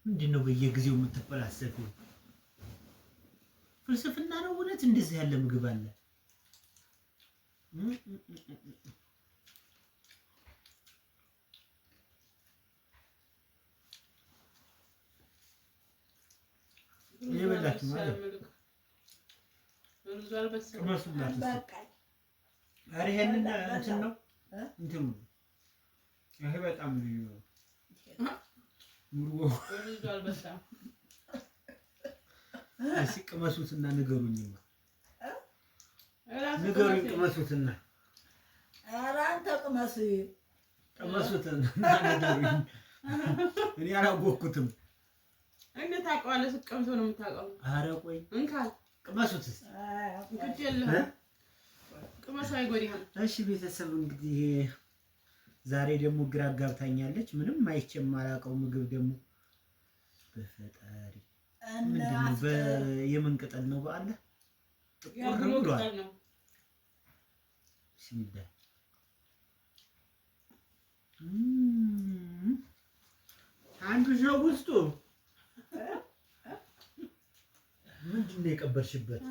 ምንድነው በየጊዜው የምትፈላሰፊው? ፍልስፍና ነው እውነት? እንደዚህ ያለ ምግብ አለ? የበላችሁ ማለት ኧረ ይሄንን እንትን ነው እንትን ነው። ይሄ በጣም ልዩ ነው። እስኪ ቅመሱትና ንገሩኝማ። ንገሩኝ ቅመሱትና። ኧረ አንተ ቅመሱትና ንገሩኝ። እኔ አላወቅኩትም። እንዴት ታውቀዋለህ? ስትቀምሰው ነው የምታውቀው። ኧረ ቆይ እንካ ቅመሱት። ግድ የለህም ቅመስ አይጎዳህም። እሺ ቤተሰብ እንግዲህ ዛሬ ደግሞ ግራ አጋብታኛለች። ምንም አይቼም የማላውቀው ምግብ ደግሞ በፈጣሪ ምንድነው? የምን ቅጠል ነው? በአለ ጥቁር ብሏል። ሲሚዳ አንዱ ነው ውስጡ ምንድነው የቀበርሽበት?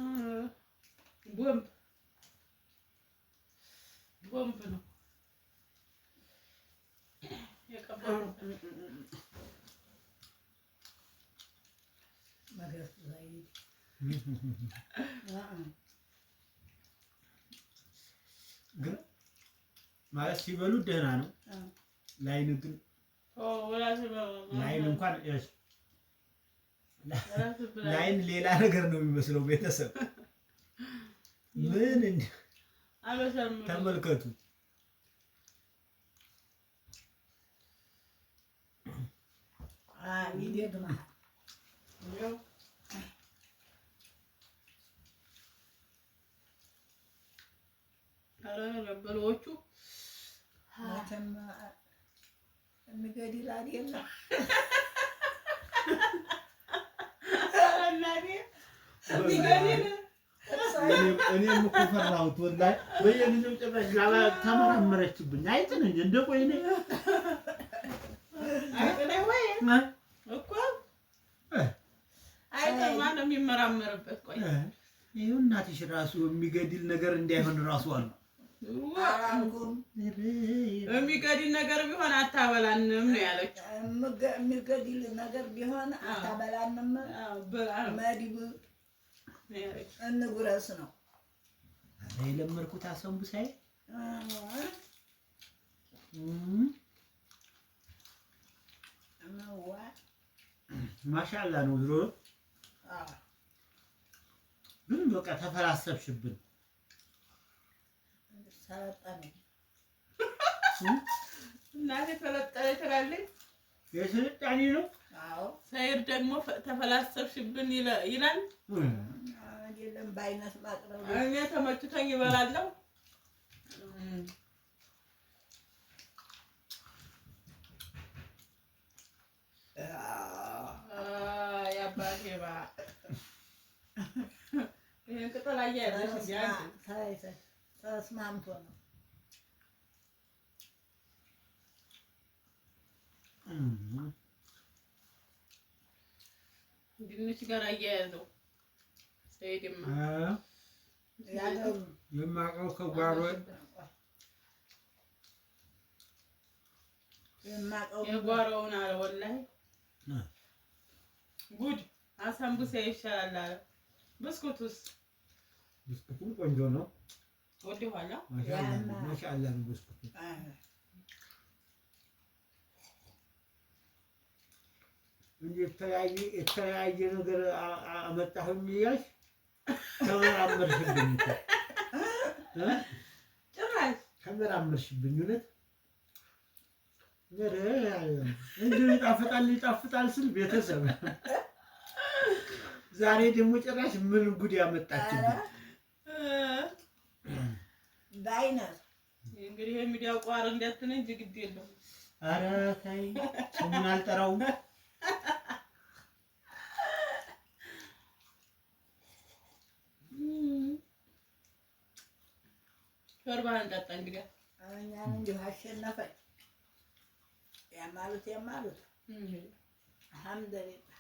ቦምብ ነው የቀበርኩት። ግን ማለት ሲበሉ ደህና ነው። ላይን ግን ላይን እንኳን ላይን ሌላ ነገር ነው የሚመስለው። ቤተሰብ ምን እንደ ተመልከቱ። ይደግማል። በሎቹ እንገዲል አይደለ እኔም እኮ ፈራሁት ወላሂ። በየጊዜው ጭራሽ ተመራመረችብኝ። አይጥን እንጂ እንደ ቆይ እኔ አይጥነው ወይ እኮ አይጥን ማነው የሚመራመርበት? ቆይ ይኸው እናትሽ ራሱ የሚገድል ነገር እንዳይሆን ራሱ አሉ። የሚገድል ነገር ቢሆን አታበላንም ነው ያለችው። የሚገድል ነገር ቢሆን አታበላንም መዲብ እንጉረስ ነው የለመድኩት። አሰንቡሳይ ማሻአላ ነው። ድሮ ግን በቃ ተፈላሰፍሽብን። ሰለጠነ እናቴ ተለጠነ ትላለች። የስልጣኔ ነው። አዎ ሰይድ ደግሞ ተፈላሰፍሽብን ይላል። አይደለም በአይነት ማቅረብ እኔ ተመችቶኝ ይበላለሁ። ያባቴ ባ ይሄን ቅጠል አያያዝሽ እንዴ? ተስማምቶ ነው። ድንች ጋር አያያዘው ሰይድማ የማውቀው ከጓሮ የጓሮውን አለ ወላሂ ጉድ። አሳምቡሳ ይሻላል አለ። ብስኩቱስ? ብስኩቱ ቆንጆ ነው። ወደ ኋላ ማሻአላ ነው ብስኩቱ። የተለያየ ነገር አመጣሁኝ እያልሽ ተመራመርሽብኝ እኮ ጭራሽ ተመራመርሽብኝ። እውነት እንዲሁ ይጣፍጣል ስል ቤተሰብ ዛሬ ደግሞ ጭራሽ ምን ጉድ ያመጣችብኝ። በአይነት እንግዲህ የሚዲያው ቋር እንዳትን እንጂ ግድ የለውም። ኧረ ተይ ስሙን አልጠራውም። ሾርባህን ጠጣ። እንግዲህ እኛን እንዲሁ አሸነፈኝ። ያማሉት አልሐምዱሊላህ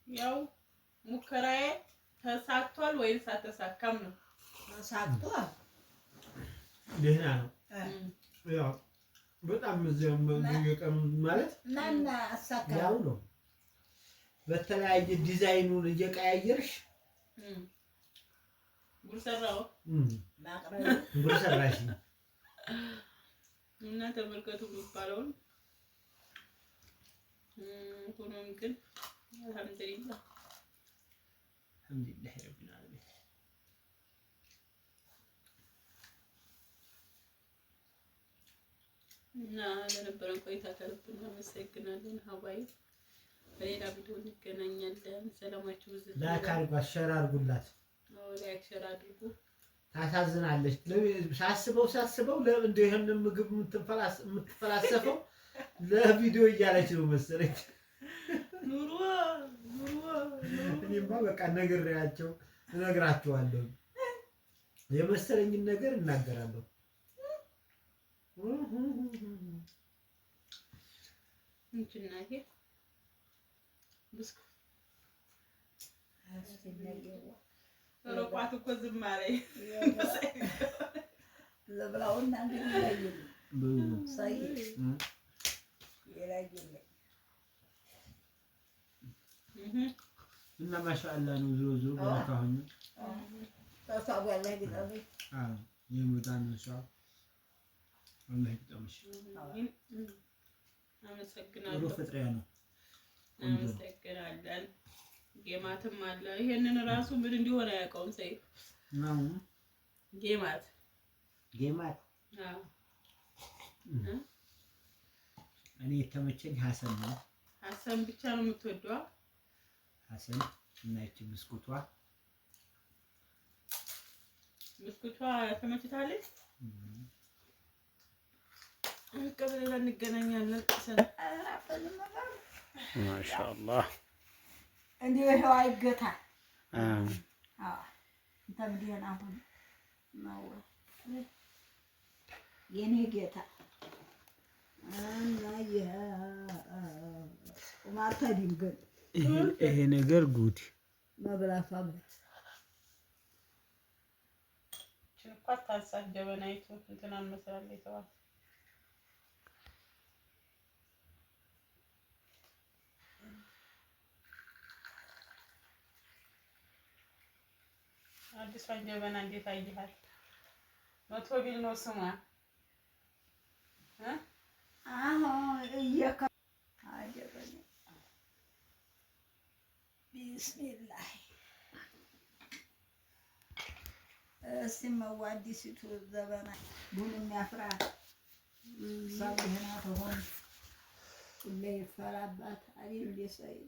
ያው ሙከራዬ ተሳክቷል ወይስ አልተሳካም ነው? ተሳክቷል። ደህና ነው። ያው በጣም እዚያም በየቀኑ ማለት እና አሳካው ያው ነው። በተለያየ ዲዛይኑን እየቀያየርሽ ጉድ ሰራው ማቅረብ ጉድ ሰራሽ እና ተመልከቱ የሚባለውን ሆኖም ግን አልሐምዱሊላህ አልሐምዱሊላህ ረቢል ዓለሚን። እና ለነበረን ቆይታ ከልብ እናመሰግናለን። ሀባይ በሌላ ቪዲዮ እንገናኛለን። ሰላማችሁ ብዙ ላይክ አድርጓት፣ ሸር አድርጉላት። ላይክ ሸር አድርጉ። ታሳዝናለች። ሳስበው ለምን ይሄንን ምግብ የምትፈላሰፈው ለቪዲዮ እያለች ነው መሰለኝ። ኑሮ እኔማ በቃ እነግራቸዋለሁ የመሰለኝን ነገር እናገራለሁ። እንትና ይሄ ብስኩት ሮቋት እኮ ዝም አለኝ። ለብላውና እንግዲህ ሳይ እና ማሻአላ ነው። ዞዞ ባካሁን ተሳብ ያለ ቢጠሪ የሙዳን ሰው አላህ ይጠምሽ። አመሰግናለሁ። ጥሩ ፍጥሪያ ነው። አመሰግናለን። ጌማትም አለ። ይሄንን ራሱ ምን እንዲሆን አያውቀውም። ሰይፍ ነው ጌማት አዎ እኔ የተመቸኝ ሀሰን ነው። ሀሰን ብቻ ነው የምትወደዋ? ሀሰን እና እቺ ብስኩቷ ተመችታለች። ቀበሌ እንገናኛለን። ማሻአላህ እንዲህ ይኸው አይገታል። እንትን ደህና ሁን ነው የኔ ጌታ። ማታዲም ግን ይሄ ነገር ጉድ መብላቷ ችልኳት ታሳት ጀበናይቱ እንትናን መስላለች ተዋት። አዲሷን ጀበና እንዴት አየሃት? 100 ቢል ነው ስሟ። ቢስሚላህ እስመዋ አዲሲቱ ዘበና ቡን የሚያፍራ ሰው ደህና ተሆን ሁሌ ይፈራባት አይደል?